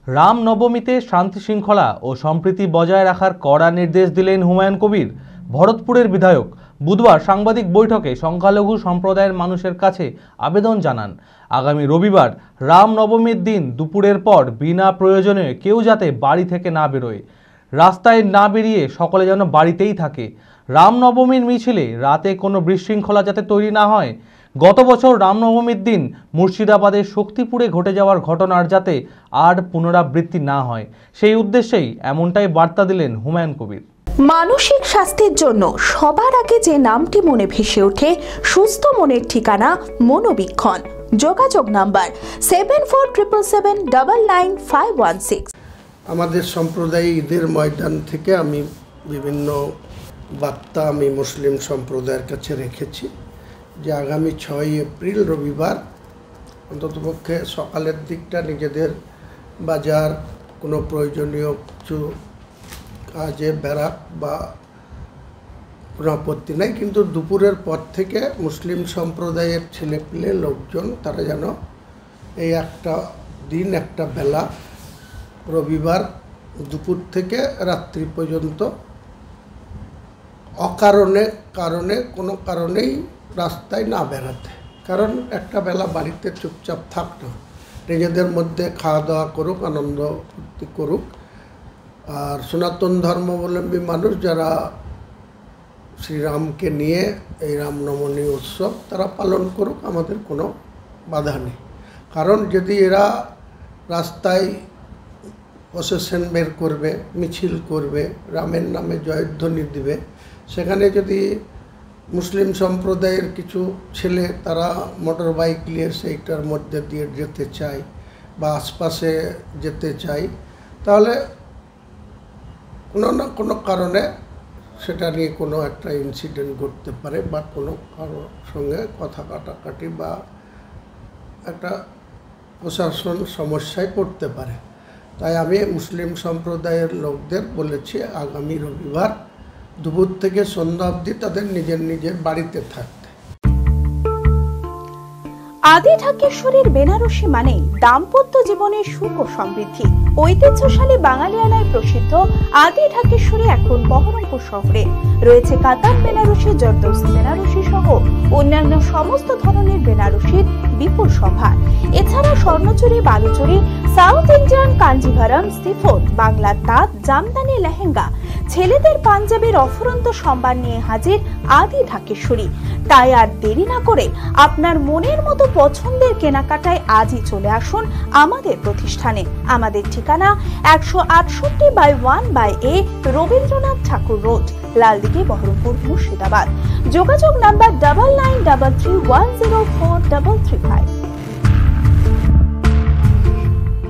রামনবমীতে শান্তি শৃঙ্খলা ও সম্প্রীতি বজায় রাখার কড়া নির্দেশ দিলেন হুমায়ুন কবির। ভরতপুরের বিধায়ক বুধবার সাংবাদিক বৈঠকে সংখ্যালঘু সম্প্রদায়ের মানুষের কাছে আবেদন জানান, আগামী রবিবার রামনবমীর দিন দুপুরের পর বিনা প্রয়োজনে কেউ যাতে বাড়ি থেকে না বেরোয়, রাস্তায় না বেরিয়ে সকলে যেন বাড়িতেই থাকে। রামনবমীর মিছিলে রাতে কোনো বিশৃঙ্খলা যাতে তৈরি না হয়। গত বছর রামনবমীর দিন মুর্শিদাবাদের শক্তিপুরে ঘটে যাওয়ার ঘটনার যাতে আর পুনরাবৃত্তি না হয়, সেই উদ্দেশ্যেই এমনটাই বার্তা দিলেন হুমায়ুন কবির। মানসিক স্বাস্থ্যের জন্য সবার আগে যে নামটি মনে ভেসে ওঠে, সুস্থ মনের ঠিকানা মনোবীক্ষণ। যোগাযোগ নাম্বার 7477799516। আমাদের সম্প্রদায় ঈদের ময়দান থেকে আমি বিভিন্ন বার্তা আমি মুসলিম সম্প্রদায়ের কাছে রেখেছি যে আগামী 6 এপ্রিল রবিবার অন্ততপক্ষে সকালের দিকটা নিজেদের বাজার কোনো প্রয়োজনীয় কিছু কাজে বেরাক বা কোনো আপত্তি নাই, কিন্তু দুপুরের পর থেকে মুসলিম সম্প্রদায়ের ছেলেপিলে লোকজন তারা যেন এই একটা দিন একটা বেলা রবিবার দুপুর থেকে রাত্রি পর্যন্ত কারণে কোনো কারণেই রাস্তায় না বেরাতে, কারণ একটা বেলা বাড়িতে চুপচাপ থাকতো, নিজেদের মধ্যে খাওয়া দাওয়া করুক, আনন্দ ফুর্তি করুক। আর সনাতন ধর্মাবলম্বী মানুষ যারা শ্রীরামকে নিয়ে এই রামনবমী উৎসব তারা পালন করুক, আমাদের কোনো বাধা নেই। কারণ যদি এরা রাস্তায় প্রসেশন বের করবে, মিছিল করবে, রামের নামে জয়ধ্বনি দিবে, সেখানে যদি মুসলিম সম্প্রদায়ের কিছু ছেলে তারা মোটর বাইক নিয়ে সেইটার মধ্যে দিয়ে যেতে চায় বা আশপাশে যেতে চায়, তাহলে কোনো না কোনো কারণে সেটা নিয়ে কোনো একটা ইনসিডেন্ট ঘটতে পারে বা কোনো কারোর সঙ্গে কথা কাটাকাটি বা একটা প্রশাসন সমস্যায় পড়তে পারে। তাই আমি মুসলিম সম্প্রদায়ের লোকদের বলেছি আগামী রবিবার দুপুর থেকে সন্ধ্যা অবধি তাদের নিজের বাড়িতে থাকতে। আদি ঢাকেশ্বরীর বেনারসি মানে দাম্পত্য জীবনের সুখ ও সমৃদ্ধি। ঐতিহ্যশালী বাঙালিয়ানায় প্রসিদ্ধ আদি ঢাকেশ্বরী এখন বহরমপুর শহরে রয়েছে। কাতার বেনারসি, জরদৌসি বেনারসি সহ অন্যান্য সমস্ত ধরনের বেনারসির বিপুল সম্ভার। এছাড়া Swarnachuri, Baluchari, South Indian Kanjivaram, chiffon, বাংলার তাঁত, জামদানি, লেহেঙ্গা, ছেলেদের পাঞ্জাবের অফুরন্ত সম্ভার নিয়ে হাজির আদি ঢাকেশ্বরী। তাই আর দেরি না করে আপনার মনের মতো পছন্দের কেনাকাটায় আজই চলে আসুন আমাদের প্রতিষ্ঠানে। আমাদের ঠিকানা 168/1/A রবীন্দ্রনাথ ঠাকুর রোড, লালদিঘি, বহরমপুর, মুর্শিদাবাদ। যোগাযোগ নাম্বার 99331040